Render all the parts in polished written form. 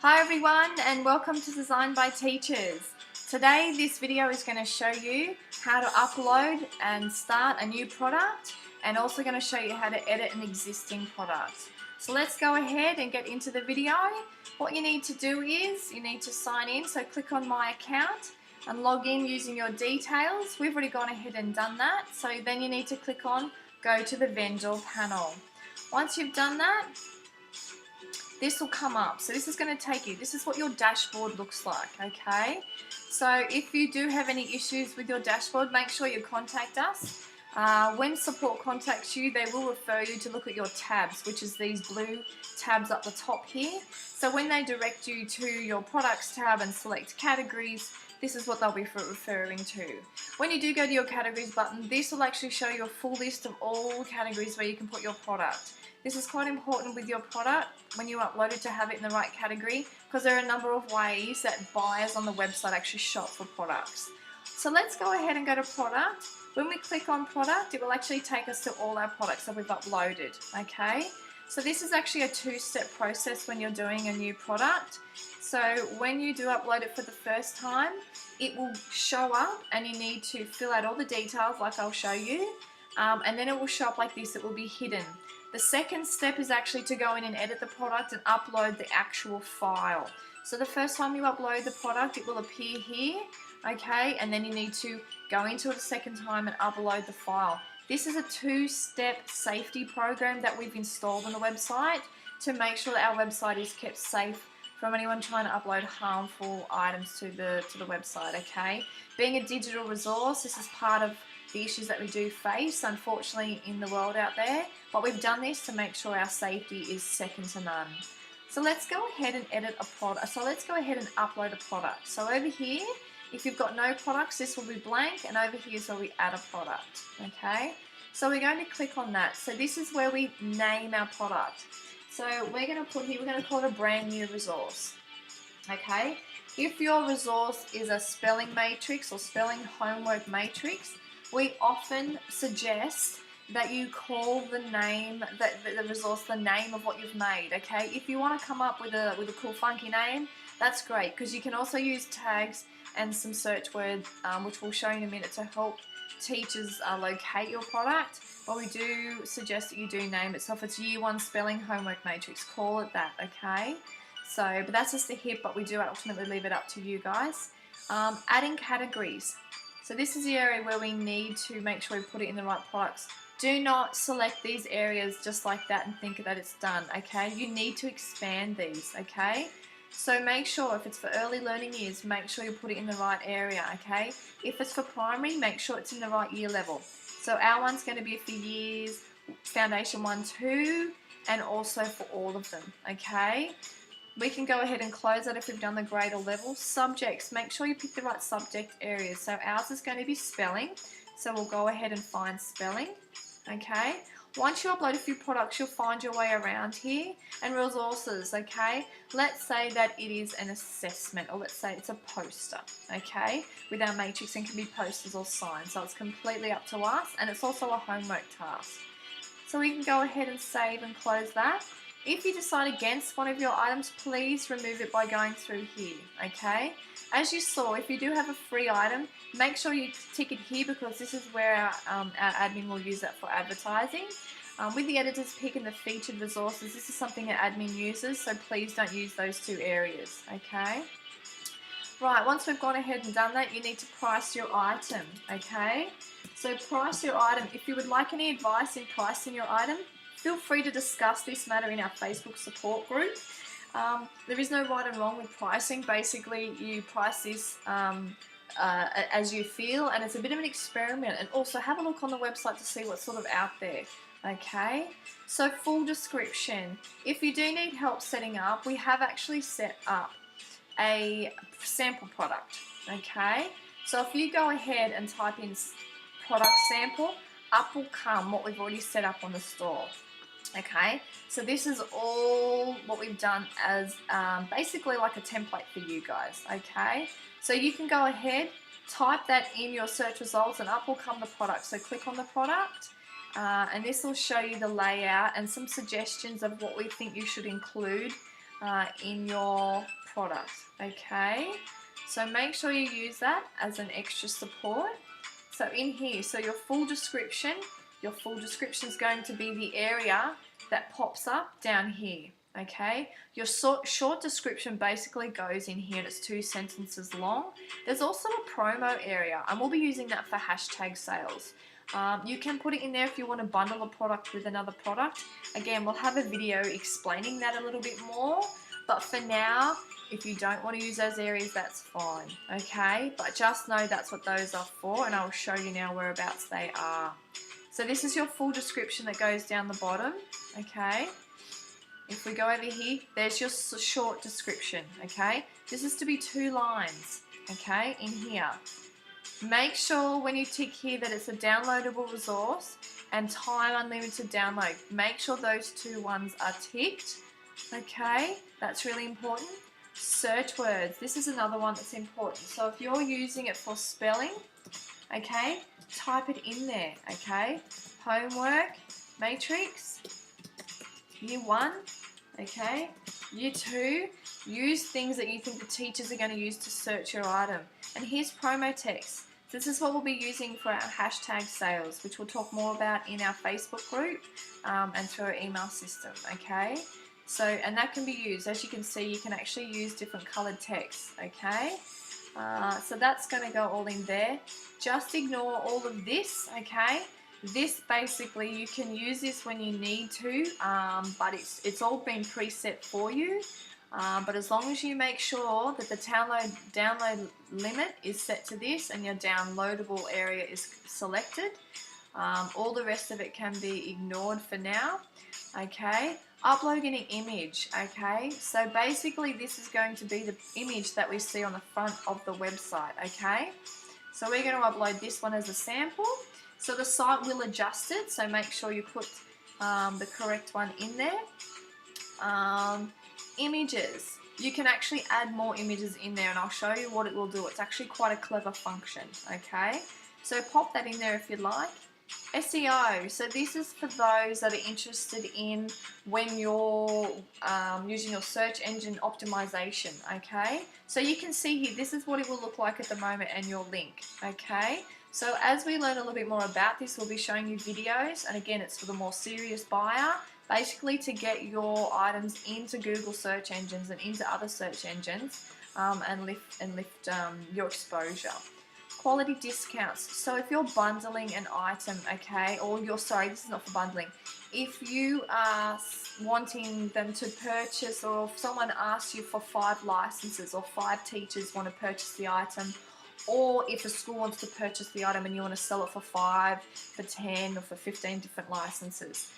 Hi everyone and welcome to Design by Teachers. Today this video is going to show you how to upload and start a new product and also going to show you how to edit an existing product. So let's go ahead and get into the video. What you need to do is you need to sign in, so click on my account and log in using your details. We've already gone ahead and done that, so then you need to click on go to the vendor panel. Once you've done that, this will come up. So this is going to take you, this is what your dashboard looks like, okay? So if you do have any issues with your dashboard, make sure you contact us. When support contacts you, they will refer you to look at your tabs, which is these blue tabs up the top here. So when they direct you to your products tab and select categories, this is what they'll be referring to. When you do go to your categories button, this will actually show you a full list of all categories where you can put your product. This is quite important with your product when you upload it to have it in the right category, because there are a number of ways that buyers on the website actually shop for products. So let's go ahead and go to product. When we click on product, it will actually take us to all our products that we've uploaded, okay? So this is actually a two-step process when you're doing a new product. So when you do upload it for the first time, it will show up and you need to fill out all the details like I'll show you, and then it will show up like this. It will be hidden. The second step is actually to go in and edit the product and upload the actual file. So the first time you upload the product, it will appear here, okay, and then you need to go into it a second time and upload the file. This is a two-step safety program that we've installed on the website to make sure that our website is kept safe from anyone trying to upload harmful items to the website, okay? Being a digital resource, this is part of the issues that we do face, unfortunately, in the world out there, but we've done this to make sure our safety is second to none. So let's go ahead and edit a product. So let's go ahead and upload a product. So over here, if you've got no products, this will be blank, and over here is where we add a product, okay? So we're going to click on that. So this is where we name our product. So we're going to put here, we're going to call it a brand new resource, okay? If your resource is a spelling matrix or spelling homework matrix, we often suggest that you call the name, the resource, the name of what you've made, okay? If you want to come up with a cool funky name, that's great, because you can also use tags and some search words, which we'll show you in a minute, to help teachers locate your product. But we do suggest that you do name it. So if it's Year 1 Spelling Homework Matrix, call it that, okay? So, but that's just a hint, but we do ultimately leave it up to you guys. Adding categories. So this is the area where we need to make sure we put it in the right products. Do not select these areas just like that and think that it's done, okay? You need to expand these, okay? So make sure, if it's for early learning years, make sure you put it in the right area, okay? If it's for primary, make sure it's in the right year level. So our one's going to be for years, Foundation 1, 2, and also for all of them, okay? We can go ahead and close that if we've done the grade or level. Subjects, make sure you pick the right subject areas. So ours is going to be spelling, so we'll go ahead and find spelling, okay? Once you upload a few products, you'll find your way around here. And resources, okay? Let's say that it is an assessment, or let's say it's a poster, okay? With our matrix, and can be posters or signs. So it's completely up to us, and it's also a homework task. So we can go ahead and save and close that. If you decide against one of your items, please remove it by going through here, okay? As you saw, if you do have a free item, make sure you tick it here, because this is where our admin will use that for advertising. With the editor's pick and the featured resources, this is something that admin uses, so please don't use those two areas, okay? Right, once we've gone ahead and done that, you need to price your item, okay? So price your item. If you would like any advice in pricing your item, feel free to discuss this matter in our Facebook support group. There is no right and wrong with pricing. Basically, you price this as you feel, and it's a bit of an experiment. And also have a look on the website to see what's sort of out there. Okay, so full description. If you do need help setting up, we have actually set up a sample product. Okay, so if you go ahead and type in product sample, up will come what we've already set up on the store. Okay, so this is all what we've done as basically like a template for you guys. Okay, so you can go ahead, type that in your search results, and up will come the product. So click on the product, and this will show you the layout and some suggestions of what we think you should include in your product, okay? So make sure you use that as an extra support. So in here, so your full description is going to be the area that pops up down here, okay? Your short description basically goes in here and it's 2 sentences long. There's also a promo area and we'll be using that for hashtag sales. You can put it in there if you want to bundle a product with another product. Again, we'll have a video explaining that a little bit more, but for now, if you don't want to use those areas, that's fine, okay? But just know that's what those are for, and I'll show you now whereabouts they are. So this is your full description that goes down the bottom, okay? If we go over here, there's your short description, okay? This is to be 2 lines, okay, in here. Make sure when you tick here that it's a downloadable resource and time unlimited download. Make sure those 2 ones are ticked, okay? That's really important. Search words. This is another one that's important. So if you're using it for spelling, okay, type it in there, okay? Homework, matrix, year 1, okay? Year 2, use things that you think the teachers are going to use to search your item. And here's promo text. This is what we'll be using for our hashtag sales, which we'll talk more about in our Facebook group and through our email system, okay? So, and that can be used, as you can see, you can actually use different coloured text, okay? So that's going to go all in there. Just ignore all of this, okay? This basically, you can use this when you need to, but it's all been preset for you. But as long as you make sure that the download limit is set to this and your downloadable area is selected, all the rest of it can be ignored for now, okay? Uploading an image, okay? So basically this is going to be the image that we see on the front of the website, okay? So we're going to upload this one as a sample. So the site will adjust it, so make sure you put the correct one in there. Images. You can actually add more images in there and I'll show you what it will do. It's actually quite a clever function, okay? So pop that in there if you'd like. SEO, so this is for those that are interested in when you're using your search engine optimization, okay? So you can see here, this is what it will look like at the moment and your link, okay? So as we learn a little bit more about this, we'll be showing you videos, and again, it's for the more serious buyer, basically to get your items into Google search engines and into other search engines and lift your exposure. Quality discounts. So if you're bundling an item, okay, or sorry, this is not for bundling. If you are wanting them to purchase, or if someone asks you for 5 licenses or 5 teachers want to purchase the item, or if a school wants to purchase the item and you want to sell it for 5, for 10 or for 15 different licenses.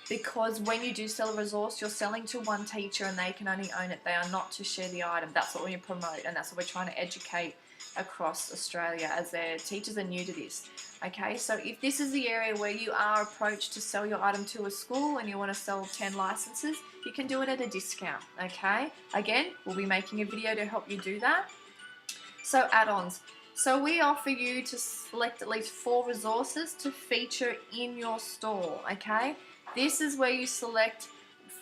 Because when you do sell a resource, you're selling to one teacher and they can only own it. They are not to share the item. That's what we promote, and that's what we're trying to educate across Australia as their teachers are new to this. Okay, so if this is the area where you are approached to sell your item to a school and you want to sell 10 licenses, you can do it at a discount, okay? Again, we'll be making a video to help you do that. So add-ons. So we offer you to select at least 4 resources to feature in your store, okay? This is where you select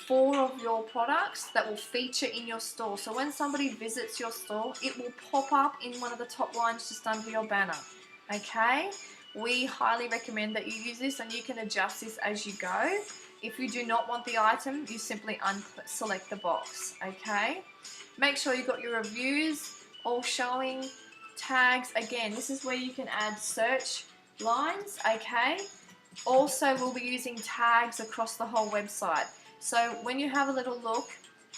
4 of your products that will feature in your store. So when somebody visits your store, it will pop up in one of the top lines just under your banner, okay? We highly recommend that you use this, and you can adjust this as you go. If you do not want the item, you simply unselect the box, okay? Make sure you've got your reviews all showing. Tags, again, this is where you can add search lines, okay? Also, we'll be using tags across the whole website. So when you have a little look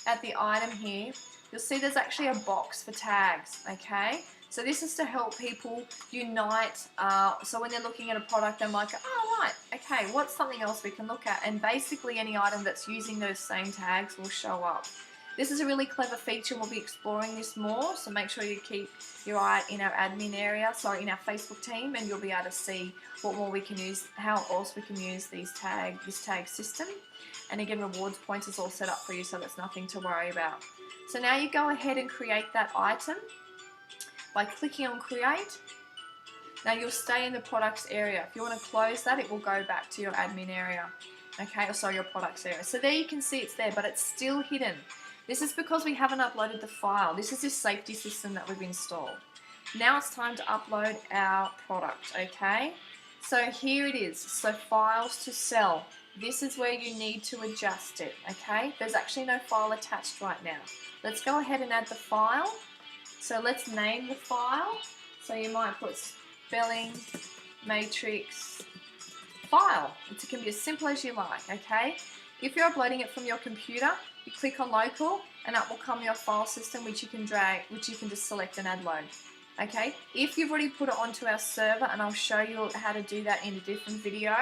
at the item here, you'll see there's actually a box for tags, okay? So this is to help people unite. So when they're looking at a product, they might go, oh, right, okay, what's something else we can look at? And basically any item that's using those same tags will show up. This is a really clever feature. We'll be exploring this more, so make sure you keep your eye in our admin area, in our Facebook team, and you'll be able to see what more we can use, how else we can use this tag system. And again, rewards points is all set up for you, so there's nothing to worry about. So now you go ahead and create that item by clicking on create. Now you'll stay in the products area. If you want to close that, it will go back to your admin area. okay, or sorry, your products area. So there you can see it's there, but it's still hidden. This is because we haven't uploaded the file. This is this safety system that we've installed. Now it's time to upload our product, okay? So here it is, so files to sell. This is where you need to adjust it, okay? There's actually no file attached right now. Let's go ahead and add the file. So let's name the file. So you might put spelling matrix file. It can be as simple as you like, okay? If you're uploading it from your computer, you click on local and up will come your file system, which you can drag, which you can just select and add load. Okay, if you've already put it onto our server, and I'll show you how to do that in a different video,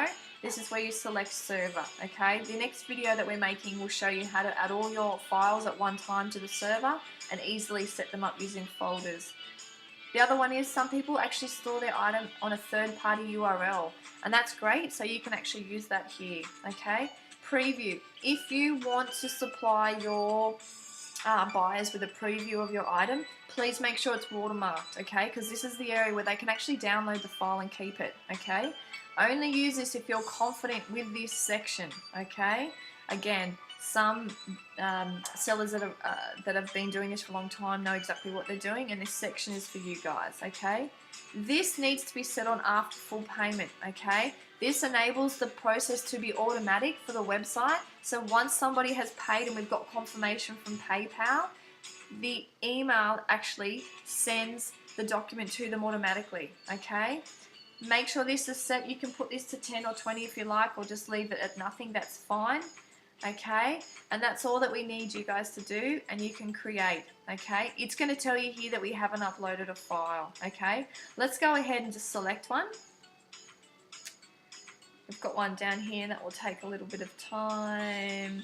this is where you select server, okay? The next video that we're making will show you how to add all your files at one time to the server and easily set them up using folders. The other one is some people actually store their item on a third-party URL, and that's great, so you can actually use that here, okay? Preview. If you want to supply your buyers with a preview of your item, please make sure it's watermarked, okay? Because this is the area where they can actually download the file and keep it, okay? Only use this if you're confident with this section, okay? Again, some sellers that have been doing this for a long time know exactly what they're doing, and this section is for you guys, okay? This needs to be set on after full payment, okay? This enables the process to be automatic for the website. So once somebody has paid and we've got confirmation from PayPal, the email actually sends the document to them automatically, okay? Make sure this is set. You can put this to 10 or 20 if you like, or just leave it at nothing, that's fine, okay? And that's all that we need you guys to do, and you can create, okay? It's going to tell you here that we haven't uploaded a file, okay? Let's go ahead and just select one. We've got one down here that will take a little bit of time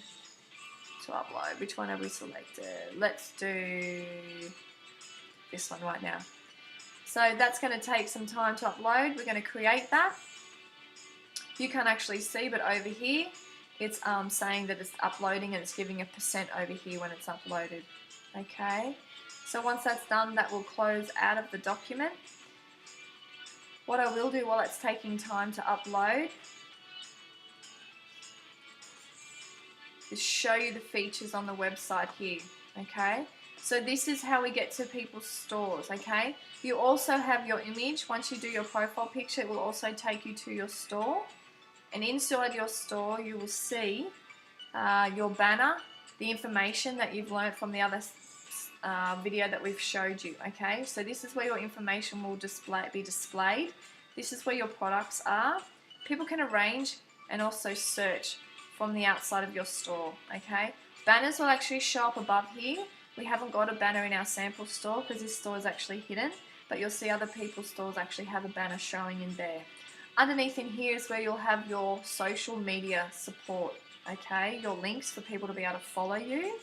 to upload. Which one have we selected? Let's do this one right now. So that's going to take some time to upload. We're going to create that. You can't actually see, but over here it's saying that it's uploading, and it's giving a % over here when it's uploaded. Okay, so once that's done, that will close out of the document. What I will do while it's taking time to upload is show you the features on the website here, okay? So this is how we get to people's stores, okay? You also have your image. Once you do your profile picture, it will also take you to your store. And inside your store, you will see your banner, the information that you've learned from the other video that we've showed you, okay? So this is where your information will be displayed. This is where your products are. People can arrange and also search from the outside of your store, okay? Banners will actually show up above here. We haven't got a banner in our sample store because this store is actually hidden, but you'll see other people's stores actually have a banner showing in there. Underneath in here is where you'll have your social media support, okay? Your links for people to be able to follow you,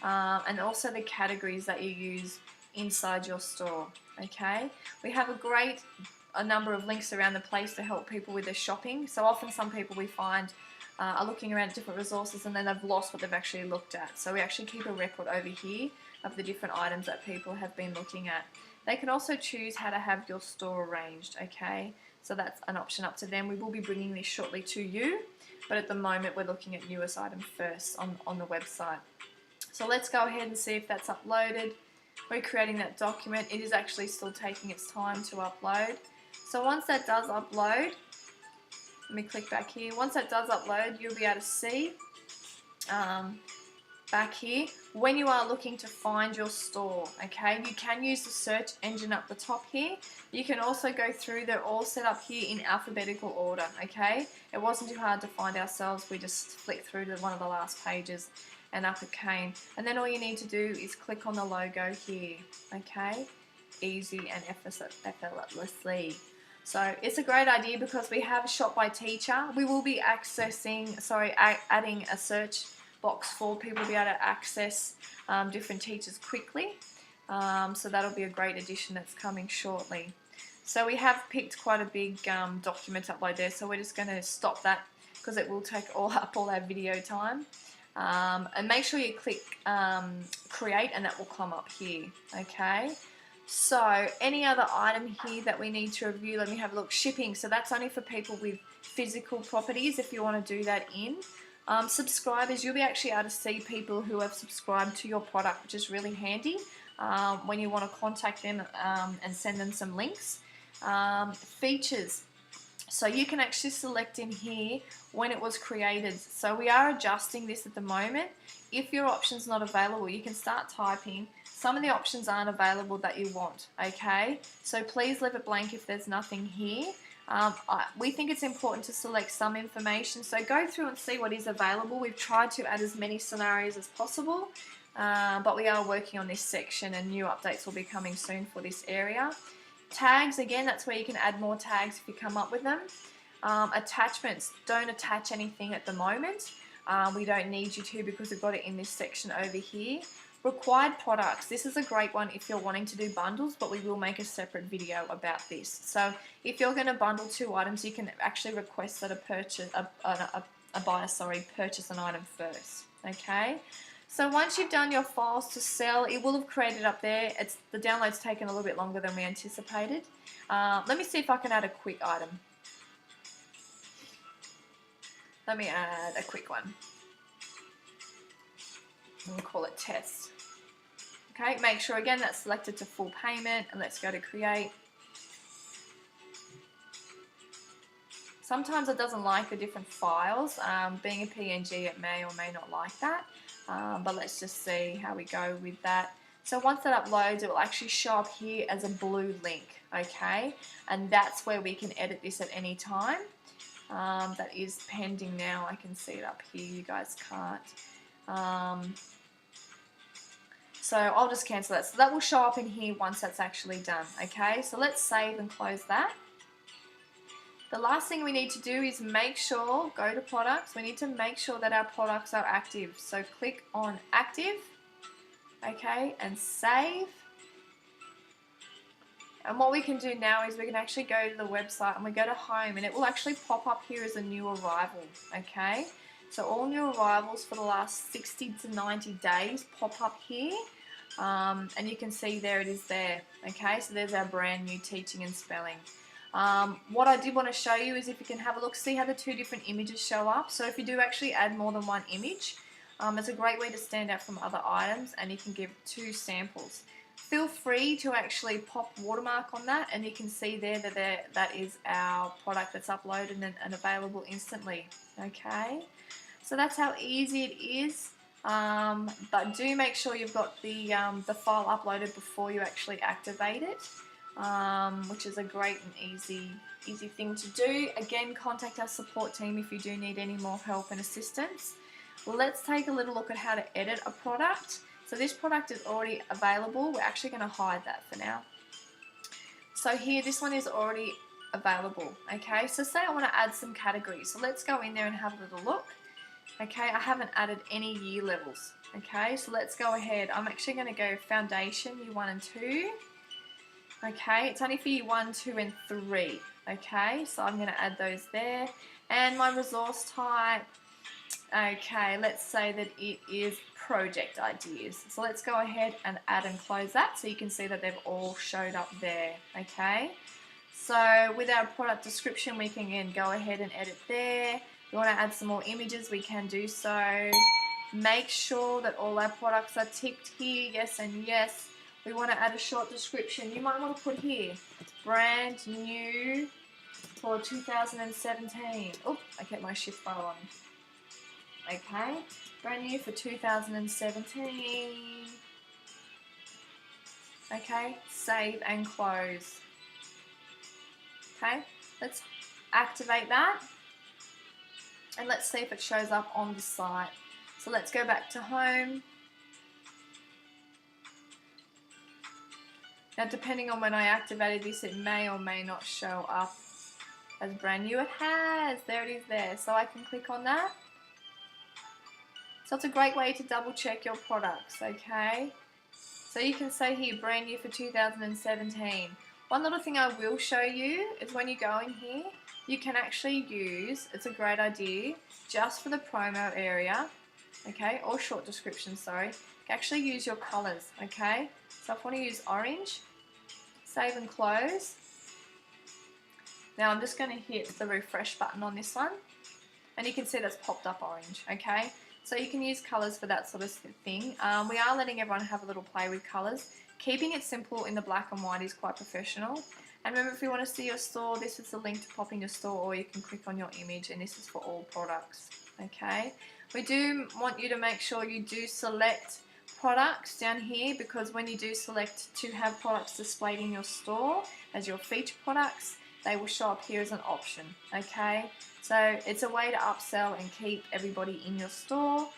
and also the categories that you use inside your store, okay? We have a number of links around the place to help people with their shopping. So often some people we find are looking around at different resources and then they've lost what they've actually looked at. So we actually keep a record over here of the different items that people have been looking at. They can also choose how to have your store arranged, okay? So that's an option up to them. We will be bringing this shortly to you, but at the moment we're looking at newest items first on the website. So let's go ahead and see if that's uploaded. We're creating that document. It is actually still taking its time to upload. So once that does upload, let me click back here. Once that does upload, you'll be able to see back here when you are looking to find your store, okay? You can use the search engine up the top here. You can also go through, they're all set up here in alphabetical order, okay? It wasn't too hard to find ourselves. We just flicked through to one of the last pages and up it came. And then all you need to do is click on the logo here, okay? Easy and effortlessly. So it's a great idea because we have Shop by Teacher. We will be adding a search box for people to be able to access different teachers quickly. So that'll be a great addition that's coming shortly. So we have picked quite a big document to upload there. So we're just going to stop that because it will take up all our video time. And make sure you click create and that will come up here, okay? So any other item here that we need to review, let me have a look. Shipping, so that's only for people with physical properties if you want to do that in. Subscribers, you'll be actually able to see people who have subscribed to your product, which is really handy when you want to contact them and send them some links. Features, so you can actually select in here when it was created. So we are adjusting this at the moment. If your option's not available, you can start typing. Some of the options aren't available that you want, okay? So please leave it blank if there's nothing here. We think it's important to select some information, so go through and see what is available. We've tried to add as many scenarios as possible, but we are working on this section and new updates will be coming soon for this area. Tags, again, that's where you can add more tags if you come up with them. Attachments, don't attach anything at the moment. We don't need you to because we've got it in this section over here. Required products, this is a great one if you're wanting to do bundles, but we will make a separate video about this. So if you're going to bundle 2 items, you can actually request that a buyer purchase an item first, okay? So once you've done your files to sell, it will have created up there. The download's taken a little bit longer than we anticipated. Let me see if I can add a quick item. Let me add a quick one. We'll call it test. Okay, make sure again that's selected to full payment, and let's go to create. Sometimes it doesn't like the different files. Being a PNG, it may or may not like that. But let's just see how we go with that. So once that uploads, it will actually show up here as a blue link, okay? And that's where we can edit this at any time. That is pending now. I can see it up here. You guys can't. So I'll just cancel that. So that will show up in here once that's actually done, okay? So let's save and close that. The last thing we need to do is make sure, go to products, we need to make sure that our products are active. So click on active, okay, and save. And what we can do now is we can actually go to the website and we go to home and it will actually pop up here as a new arrival, okay? So all new arrivals for the last 60 to 90 days pop up here. And you can see there it is there, okay? So there's our brand new teaching and spelling. What I did want to show you is if you can have a look, see how the 2 different images show up. So if you do actually add more than 1 image, it's a great way to stand out from other items, and you can give 2 samples. Feel free to actually pop watermark on that, and you can see there that that is our product that's uploaded and available instantly, okay? So that's how easy it is. But do make sure you've got the file uploaded before you actually activate it, which is a great and easy thing to do. Again, contact our support team if you do need any more help and assistance. Let's take a little look at how to edit a product. So this product is already available. We're actually going to hide that for now. So here, this one is already available, okay? So say I want to add some categories. So let's go in there and have a little look. Okay, I haven't added any year levels. Okay, so let's go ahead. I'm actually going to go foundation, year 1 and 2. Okay, it's only for year 1, 2 and 3. Okay, so I'm going to add those there. And my resource type, okay, let's say that it is project ideas. So let's go ahead and add and close that so you can see that they've all showed up there. Okay, so with our product description, we can again go ahead and edit there. If you want to add some more images, we can do so. Make sure that all our products are ticked here, yes and yes. We want to add a short description. You might want to put here, brand new for 2017. Oh, I kept my shift bar on. Okay, brand new for 2017. Okay, save and close. Okay, let's activate that. And let's see if it shows up on the site. So let's go back to home. Now depending on when I activated this, it may or may not show up as brand new. It has, there it is there. So I can click on that. So it's a great way to double check your products, okay? So you can say here, brand new for 2017. One little thing I will show you is when you go in here, you can actually use, it's a great idea, just for the promo area, okay, or short description, sorry, you can actually use your colors, okay? So if I want to use orange, save and close. Now I'm just going to hit the refresh button on this one, and you can see that's popped up orange, okay? So you can use colours for that sort of thing. We are letting everyone have a little play with colours. Keeping it simple in the black and white is quite professional. And remember, if you want to see your store, this is the link to pop in your store, or you can click on your image, and this is for all products, okay? We do want you to make sure you do select products down here, because when you do select to have products displayed in your store as your feature products, they will show up here as an option, okay? So it's a way to upsell and keep everybody in your store.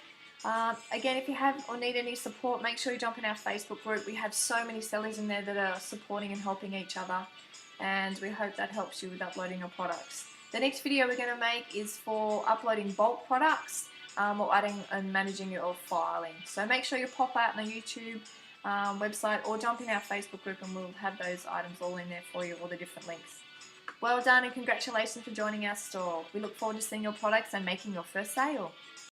Again, if you have or need any support, make sure you jump in our Facebook group. We have so many sellers in there that are supporting and helping each other, and we hope that helps you with uploading your products. The next video we're going to make is for uploading bulk products, or adding and managing your filing. So make sure you pop out on the YouTube website, or jump in our Facebook group, and we'll have those items all in there for you, all the different links. Well done, and congratulations for joining our store. We look forward to seeing your products and making your first sale.